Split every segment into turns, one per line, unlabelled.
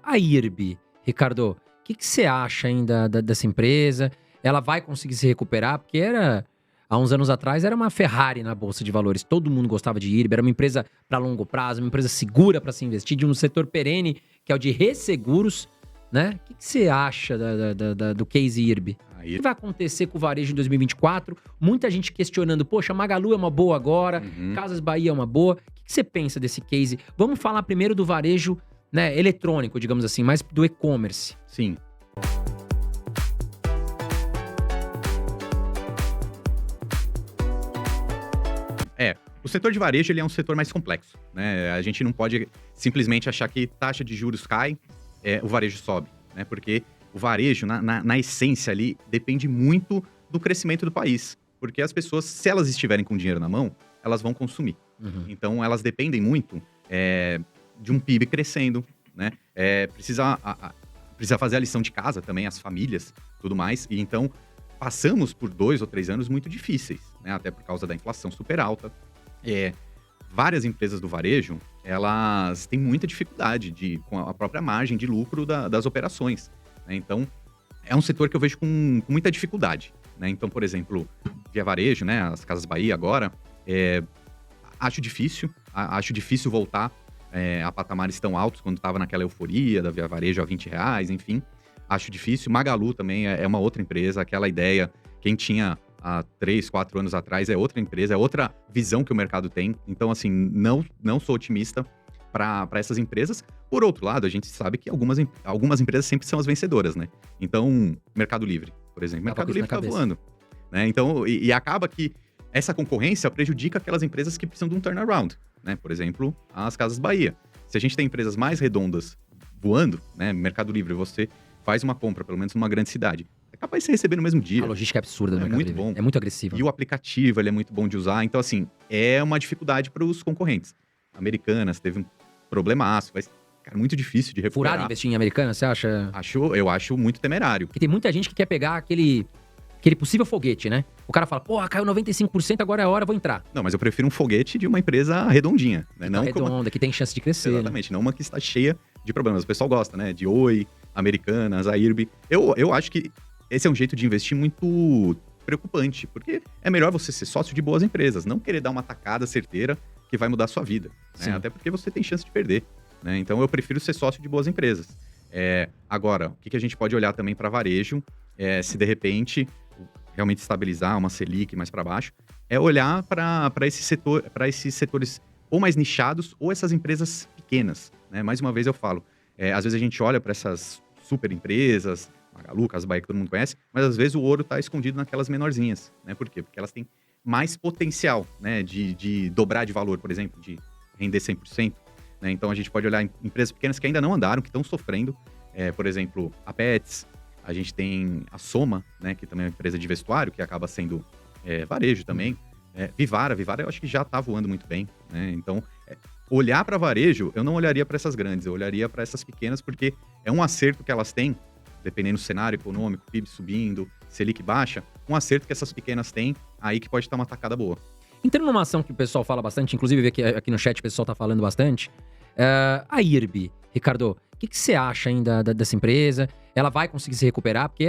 A IRB, Ricardo, o que você acha ainda dessa empresa? Ela vai conseguir se recuperar? Porque há uns anos atrás, era uma Ferrari na Bolsa de Valores. Todo mundo gostava de IRB, era uma empresa para longo prazo, uma empresa segura para se investir, de um setor perene, que é o de resseguros, né? O que você acha do case IRB? O que vai acontecer com o varejo em 2024? Muita gente questionando, poxa, Magalu é uma boa agora, Casas Bahia é uma boa. O que você pensa desse case? Vamos falar primeiro do varejo, né, eletrônico, digamos assim, mais do e-commerce.
Sim. O setor de varejo ele é um setor mais complexo, né? A gente não pode simplesmente achar que taxa de juros cai, o varejo sobe, né? Porque o varejo, na essência ali, depende muito do crescimento do país. Porque as pessoas, se elas estiverem com dinheiro na mão, elas vão consumir. Então, elas dependem muito de um PIB crescendo, né? Precisa fazer a lição de casa também, as famílias, tudo mais. E então, passamos por 2 ou 3 anos muito difíceis, né? Até por causa da inflação super alta. Várias empresas do varejo, elas têm muita dificuldade com a própria margem de lucro das operações, né? Então, é um setor que eu vejo com muita dificuldade, né? Então, por exemplo, Via Varejo, né? As Casas Bahia agora, acho difícil voltar a patamares tão altos quando estava naquela euforia da Via Varejo a R$20, enfim. Acho difícil. Magalu também é uma outra empresa, aquela ideia, quem tinha há 3, 4 anos atrás é outra empresa, é outra visão que o mercado tem. Então, assim, não sou otimista para essas empresas. Por outro lado, a gente sabe que algumas empresas sempre são as vencedoras, né? Então, Mercado Livre, por exemplo. Mercado Livre está voando, né? Então, e acaba que essa concorrência prejudica aquelas empresas que precisam de um turnaround, né? Por exemplo, as Casas Bahia. Se a gente tem empresas mais redondas voando, né? Mercado Livre, você faz uma compra, pelo menos numa grande cidade, é capaz de você receber no mesmo dia.
A logística é absurda do Mercado
muito
Livre.
bom.
É muito agressiva.
E o aplicativo, ele é muito bom de usar. Então, assim, é uma dificuldade para os concorrentes. Americanas teve um problemaço, mas, cara, muito difícil de recuperar.
Furado investir em Americanas, você acha?
Eu acho muito temerário.
Porque tem muita gente que quer pegar aquele possível foguete, né? O cara fala, porra, caiu 95%, agora é a hora, vou entrar.
Não, mas eu prefiro um foguete de uma empresa redondinha, né?
Não redonda, que tem chance de crescer.
Exatamente, não uma que está cheia de problemas. O pessoal gosta, né? De Oi, Americanas, a IRB. Eu acho que esse é um jeito de investir muito preocupante, porque é melhor você ser sócio de boas empresas, não querer dar uma tacada certeira que vai mudar a sua vida, né? Até porque você tem chance de perder, né? Então eu prefiro ser sócio de boas empresas. Agora, o que a gente pode olhar também para varejo, se de repente realmente estabilizar uma Selic mais para baixo, é olhar para esses setores ou mais nichados ou essas empresas pequenas, né? Mais uma vez eu falo, às vezes a gente olha para essas super empresas, Magalu, Casas Bahia, que todo mundo conhece, mas às vezes o ouro está escondido naquelas menorzinhas, né? Por quê? Porque elas têm mais potencial, né? De dobrar de valor, por exemplo, de render 100%, né? Então a gente pode olhar em empresas pequenas que ainda não andaram, que estão sofrendo, por exemplo, a Pets, a gente tem a Soma, né? Que também é uma empresa de vestuário, que acaba sendo varejo também. Vivara eu acho que já está voando muito bem, né? Então, olhar para varejo, eu não olharia para essas grandes, eu olharia para essas pequenas, porque é um acerto que elas têm, dependendo do cenário econômico, PIB subindo, Selic baixa, um acerto que essas pequenas têm, aí que pode estar uma tacada boa.
Entrando numa ação que o pessoal fala bastante, inclusive aqui no chat o pessoal tá falando bastante, a IRB, Ricardo, o que você acha ainda dessa empresa? Ela vai conseguir se recuperar? Porque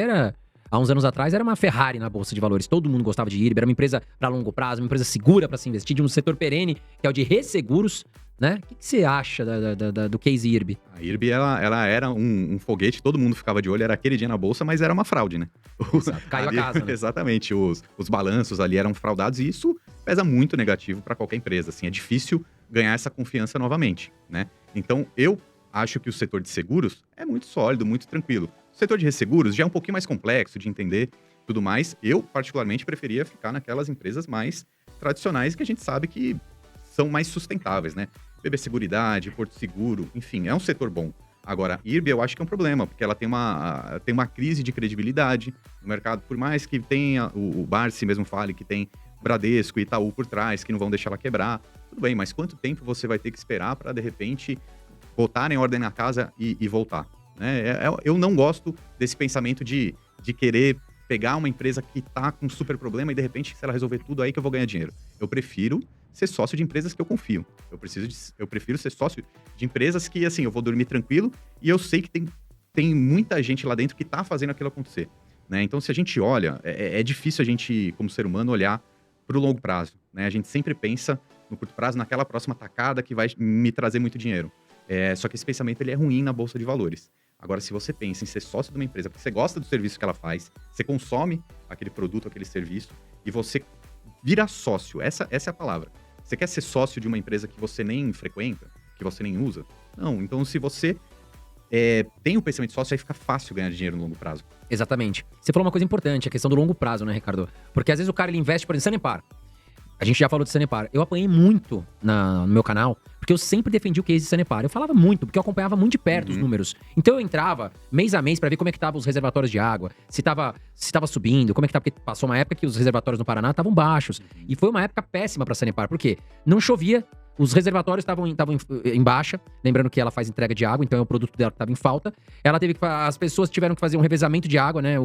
há uns anos atrás, era uma Ferrari na Bolsa de Valores. Todo mundo gostava de IRB, era uma empresa para longo prazo, uma empresa segura para se investir, de um setor perene, que é o de resseguros, né? O que você acha do case IRB?
A IRB, ela era um foguete, todo mundo ficava de olho, era aquele dia na bolsa, mas era uma fraude, né?
Exato, caiu ali, a casa, né?
Exatamente, os balanços ali eram fraudados e isso pesa muito negativo para qualquer empresa, assim, é difícil ganhar essa confiança novamente, né? Então, eu acho que o setor de seguros é muito sólido, muito tranquilo. O setor de resseguros já é um pouquinho mais complexo de entender, tudo mais. Eu, particularmente, preferia ficar naquelas empresas mais tradicionais que a gente sabe que são mais sustentáveis, né? BB Seguridade, Porto Seguro, enfim, é um setor bom. Agora, IRB eu acho que é um problema, porque ela tem uma crise de credibilidade no mercado, por mais que tenha, o Barsi mesmo fale que tem Bradesco e Itaú por trás, que não vão deixar ela quebrar. Tudo bem, mas quanto tempo você vai ter que esperar para, de repente, botar em ordem na casa e voltar? Né? Eu não gosto desse pensamento de querer pegar uma empresa que está com um super problema e, de repente, se ela resolver tudo, aí que eu vou ganhar dinheiro. Eu prefiro ser sócio de empresas que eu confio. Eu prefiro ser sócio de empresas que, assim, eu vou dormir tranquilo e eu sei que tem muita gente lá dentro que tá fazendo aquilo acontecer, né? Então, se a gente olha, é difícil a gente, como ser humano, olhar para o longo prazo, né? A gente sempre pensa no curto prazo, naquela próxima tacada que vai me trazer muito dinheiro. Só que esse pensamento ele é ruim na Bolsa de Valores. Agora, se você pensa em ser sócio de uma empresa, porque você gosta do serviço que ela faz, você consome aquele produto, aquele serviço, e você vira sócio, essa é a palavra. Você quer ser sócio de uma empresa que você nem frequenta, que você nem usa? Não, então se você tem o pensamento de sócio, aí fica fácil ganhar dinheiro no longo prazo.
Exatamente. Você falou uma coisa importante, a questão do longo prazo, né, Ricardo? Porque às vezes o cara ele investe, por exemplo, Sanepar. A gente já falou de Sanepar. Eu apanhei muito no meu canal, porque eu sempre defendi o case de Sanepar. Eu falava muito, porque eu acompanhava muito de perto os números. Então eu entrava mês a mês pra ver como é que tava os reservatórios de água, se tava subindo, como é que tava, porque passou uma época que os reservatórios no Paraná estavam baixos. E foi uma época péssima pra Sanepar. Por quê? Não chovia, os reservatórios estavam em baixa, lembrando que ela faz entrega de água, então é o produto dela que estava em falta. As pessoas tiveram que fazer um revezamento de água, né?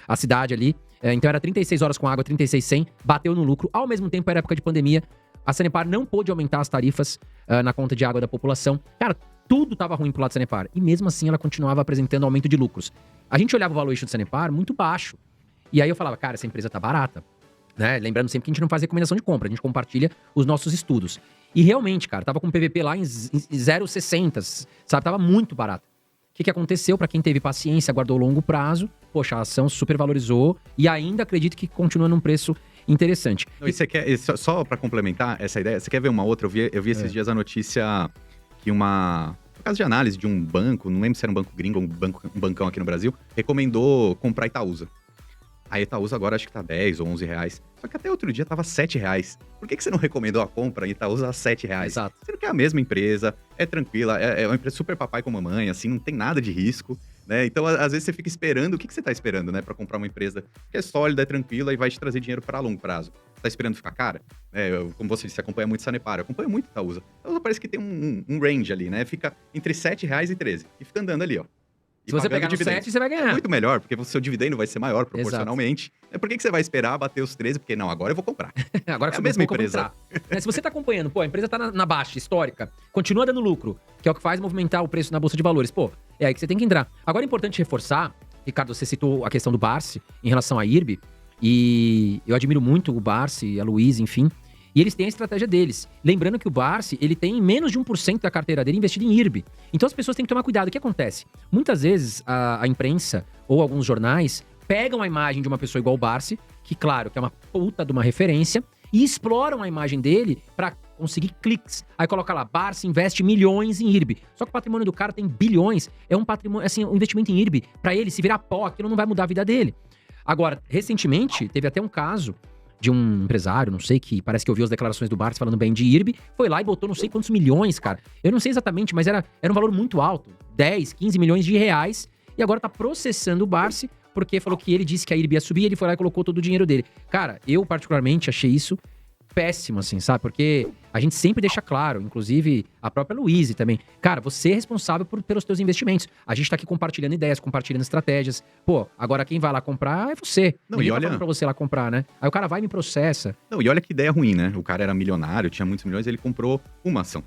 A cidade ali. Então era 36 horas com água, 36 sem, bateu no lucro. Ao mesmo tempo, era época de pandemia. A Sanepar não pôde aumentar as tarifas na conta de água da população. Cara, tudo tava ruim pro lado da Sanepar. E mesmo assim, ela continuava apresentando aumento de lucros. A gente olhava o valuation da Sanepar muito baixo. E aí eu falava, cara, essa empresa tá barata. Né? Lembrando sempre que a gente não faz recomendação de compra, a gente compartilha os nossos estudos. E realmente, cara, tava com PVP lá em 0,60, sabe? Tava muito barato. O que aconteceu? Pra quem teve paciência, guardou longo prazo, poxa, a ação super valorizou e ainda acredito que continua num preço interessante.
Não, e você quer, só pra complementar essa ideia, você quer ver uma outra? Eu vi esses dias a notícia que por causa de análise de um banco, não lembro se era um banco gringo ou um bancão aqui no Brasil, recomendou comprar Itaúsa. A Itaúsa agora acho que tá 10 ou 11 reais. Só que até outro dia tava 7 reais. Por que você não recomendou a compra em Itaúsa a 7 reais?
Exato.
Sendo que é a mesma empresa, é tranquila, é uma empresa super papai com mamãe, assim, não tem nada de risco, né? Então, às vezes você fica esperando, o que você tá esperando, né? Pra comprar uma empresa que é sólida, é tranquila e vai te trazer dinheiro pra longo prazo. Você tá esperando ficar cara? Como você disse, você acompanha muito Sanepar, eu acompanho muito Itaúsa. Itaúsa parece que tem um range ali, né? Fica entre 7 reais e 13. E fica andando ali, ó.
Se você pegar no 7, você vai ganhar.
É muito melhor, porque o seu dividendo vai ser maior proporcionalmente. Por que você vai esperar bater os 13? Porque não, agora eu vou comprar.
Agora que
é a mesma empresa.
Se você tá acompanhando, pô, a empresa tá na baixa, histórica, continua dando lucro, que é o que faz movimentar o preço na Bolsa de Valores. Pô, é aí que você tem que entrar. Agora é importante reforçar, Ricardo, você citou a questão do Barsi em relação à IRB, e eu admiro muito o Barsi, a Luiz, enfim. E eles têm a estratégia deles. Lembrando que o Barsi, ele tem menos de 1% da carteira dele investido em IRB. Então as pessoas têm que tomar cuidado. O que acontece? Muitas vezes a imprensa ou alguns jornais pegam a imagem de uma pessoa igual o Barsi, que claro, que é uma puta de uma referência, e exploram a imagem dele pra conseguir cliques. Aí coloca lá, Barsi investe milhões em IRB. Só que o patrimônio do cara tem bilhões. É um patrimônio, assim, um investimento em IRB, pra ele se virar pó, aquilo não vai mudar a vida dele. Agora, recentemente, teve até um caso de um empresário, não sei, que parece que ouviu as declarações do Barsi falando bem de IRB, foi lá e botou não sei quantos milhões, cara. Eu não sei exatamente, mas era um valor muito alto. 10, 15 milhões de reais. E agora tá processando o Barsi, porque falou que ele disse que a IRB ia subir, ele foi lá e colocou todo o dinheiro dele. Cara, eu particularmente achei isso péssimo, assim, sabe? Porque a gente sempre deixa claro, inclusive a própria Luíse também. Cara, você é responsável pelos teus investimentos. A gente tá aqui compartilhando ideias, compartilhando estratégias. Pô, agora quem vai lá comprar é você.
Não,
Ninguém
e
tá
olha...
falando pra você lá comprar, né? Aí o cara vai e me processa.
Não, e olha que ideia ruim, né? O cara era milionário, tinha muitos milhões, ele comprou uma ação.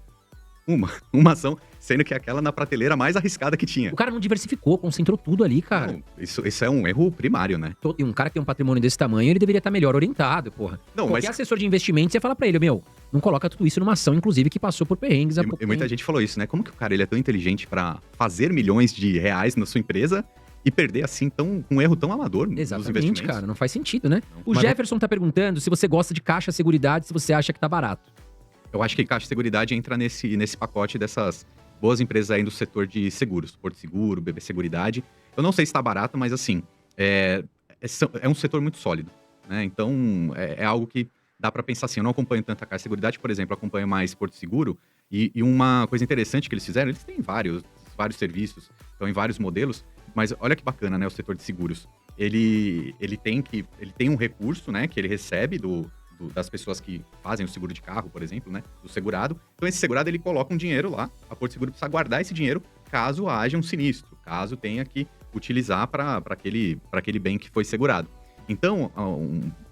Uma ação, sendo que aquela na prateleira mais arriscada que tinha.
O cara não diversificou, concentrou tudo ali, cara.
Não, isso é um erro primário, né?
E um cara que tem um patrimônio desse tamanho, ele deveria estar melhor orientado, porra.
Não,
Qualquer assessor de investimento, você fala pra ele, meu, não coloca tudo isso numa ação, inclusive, que passou por perrengues há pouco
E muita
tempo.
gente falou isso, né? Como que o cara ele é tão inteligente pra fazer milhões de reais na sua empresa e perder assim um erro tão amador nos
Exatamente,
investimentos?
cara, não faz sentido, né?
Não.
O
Mas
Jefferson tá perguntando se você gosta de Caixa Seguridade, se você acha que tá barato.
eu acho que Caixa Seguridade entra nesse pacote dessas boas empresas aí do setor de seguros. Porto Seguro, BB Seguridade. Eu não sei se tá barato, mas assim, é um setor muito sólido, né? Então, é algo que dá pra pensar assim. Eu não acompanho tanto a Caixa Seguridade, por exemplo, acompanho mais Porto Seguro. E uma coisa interessante que eles fizeram, eles têm vários serviços, estão em vários modelos, mas olha que bacana, né, o setor de seguros. Ele tem um recurso, né, que ele recebe das pessoas que fazem o seguro de carro, por exemplo, né, do segurado. Então esse segurado, ele coloca um dinheiro lá, a Porto Seguro precisa guardar esse dinheiro caso haja um sinistro, caso tenha que utilizar para aquele bem que foi segurado. Então,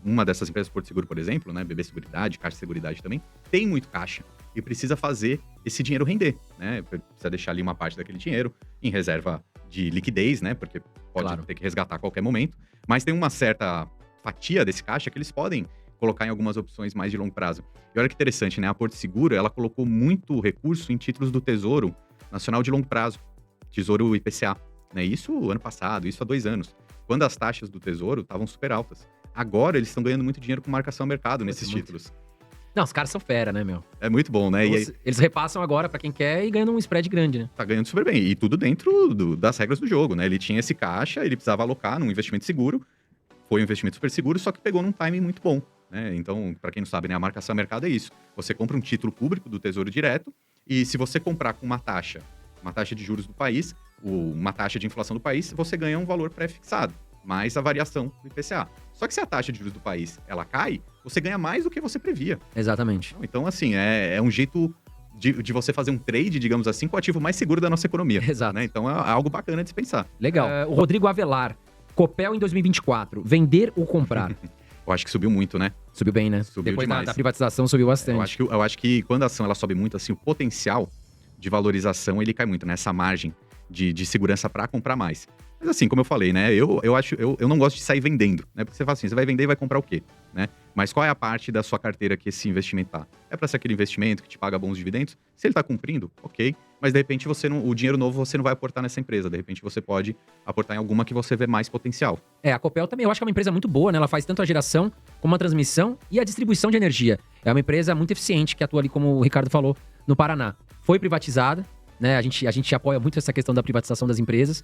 uma dessas empresas, Porto Seguro, por exemplo, né, BB Seguridade, Caixa Seguridade também, tem muito caixa e precisa fazer esse dinheiro render, né? Precisa deixar ali uma parte daquele dinheiro em reserva de liquidez, né? Porque pode
Claro.
ter que resgatar a qualquer momento. Mas tem uma certa fatia desse caixa que eles podem colocar em algumas opções mais de longo prazo. E olha que interessante, né? A Porto Seguro, ela colocou muito recurso em títulos do Tesouro Nacional de longo prazo, Tesouro IPCA, né? Isso ano passado, isso há 2 anos, quando as taxas do Tesouro estavam super altas. Agora eles estão ganhando muito dinheiro com marcação a mercado nesses
muito.
títulos.
Não, os caras são fera, né, meu?
É muito bom, né? E aí,
Eles repassam agora pra quem quer e ganham um spread grande, né?
tá ganhando super bem. E tudo dentro das regras do jogo, né? Ele tinha esse caixa, ele precisava alocar num investimento seguro. Foi um investimento super seguro, só que pegou num timing muito bom, né? Então, para quem não sabe, né, a marcação a mercado é isso. Você compra um título público do Tesouro Direto e se você comprar com uma taxa de juros do país, uma taxa de inflação do país, você ganha um valor pré-fixado, mais a variação do IPCA. Só que se a taxa de juros do país, ela cai, você ganha mais do que você previa.
Exatamente.
Então, assim, é um jeito de você fazer um trade, digamos assim, com o ativo mais seguro da nossa economia.
Exato.
Né? Então, é algo bacana de se pensar.
Legal. O Rodrigo Avelar. Copel em 2024. Vender ou comprar?
Eu acho que subiu muito, né?
Subiu bem, né?
Subiu
Depois
demais.
da privatização subiu bastante.
Eu acho que quando a ação ela sobe muito, assim, o potencial de valorização ele cai muito, nessa margem de segurança para comprar mais. Mas assim, como eu falei, né? Eu não gosto de sair vendendo, né? Porque você fala assim, você vai vender e vai comprar o quê? Né? Mas qual é a parte da sua carteira que esse investimento tá? É para ser aquele investimento que te paga bons dividendos? Se ele tá cumprindo, ok. Mas de repente o dinheiro novo você não vai aportar nessa empresa. De repente você pode aportar em alguma que você vê mais potencial.
A Copel também eu acho que é uma empresa muito boa, né? Ela faz tanto a geração como a transmissão e a distribuição de energia. É uma empresa muito eficiente que atua ali, como o Ricardo falou, no Paraná. Foi privatizada, né? A gente apoia muito essa questão da privatização das empresas.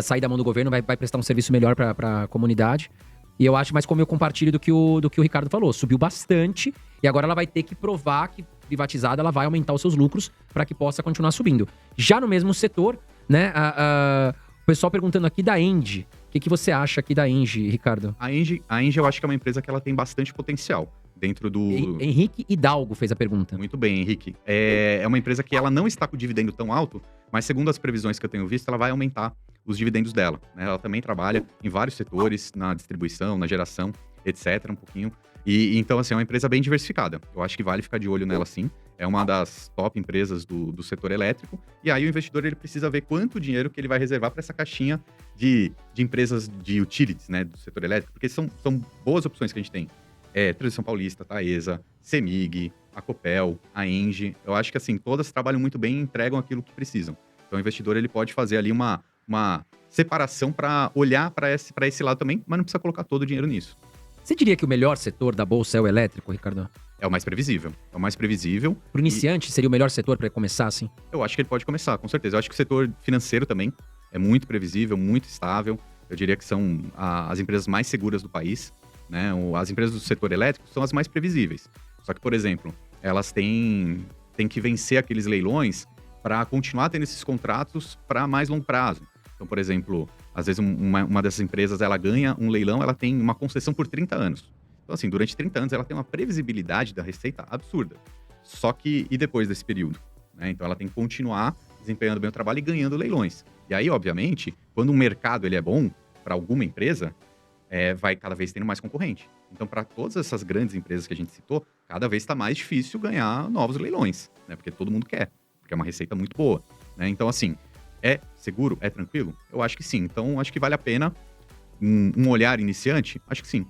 Sair da mão do governo vai prestar um serviço melhor para a comunidade. E eu acho, mas como eu compartilho do que o Ricardo falou, subiu bastante e agora ela vai ter que provar que privatizada ela vai aumentar os seus lucros para que possa continuar subindo. Já no mesmo setor, né, o pessoal perguntando aqui da Engie. O que você acha aqui da Engie, Ricardo?
A Engie eu acho que é uma empresa que ela tem bastante potencial dentro do...
Henrique Hidalgo fez a pergunta.
Muito bem, Henrique. É uma empresa que ela não está com dividendo tão alto, mas segundo as previsões que eu tenho visto, ela vai aumentar os dividendos dela. Né? Ela também trabalha em vários setores, na distribuição, na geração, etc, um pouquinho. E então, assim, é uma empresa bem diversificada. Eu acho que vale ficar de olho nela, sim. É uma das top empresas do setor elétrico. E aí o investidor ele precisa ver quanto dinheiro que ele vai reservar para essa caixinha de empresas de utilities, né, do setor elétrico, porque são boas opções que a gente tem. Transição Paulista, Taesa, Cemig, a Copel, a Engie. Eu acho que, assim, todas trabalham muito bem e entregam aquilo que precisam. Então, o investidor ele pode fazer ali uma separação para olhar para esse lado também, mas não precisa colocar todo o dinheiro nisso.
Você diria que o melhor setor da bolsa é o elétrico, Ricardo?
É o mais previsível. É o mais previsível.
Para o iniciante, seria o melhor setor para começar, assim?
Eu acho que ele pode começar, com certeza. Eu acho que o setor financeiro também é muito previsível, muito estável. Eu diria que são as empresas mais seguras do país. Né? As empresas do setor elétrico são as mais previsíveis. Só que, por exemplo, elas têm que vencer aqueles leilões para continuar tendo esses contratos para mais longo prazo. Então, por exemplo, às vezes uma dessas empresas ela ganha um leilão, ela tem uma concessão por 30 anos. Então, assim, durante 30 anos ela tem uma previsibilidade da receita absurda. Só que, e depois desse período? Né? Então, ela tem que continuar desempenhando bem o trabalho e ganhando leilões. E aí, obviamente, quando o mercado ele é bom para alguma empresa, vai cada vez tendo mais concorrente. Então, para todas essas grandes empresas que a gente citou, cada vez está mais difícil ganhar novos leilões, né? Porque todo mundo quer, porque é uma receita muito boa. Né? Então, assim, é seguro? É tranquilo? Eu acho que sim. Então, acho que vale a pena um olhar iniciante? Acho que sim.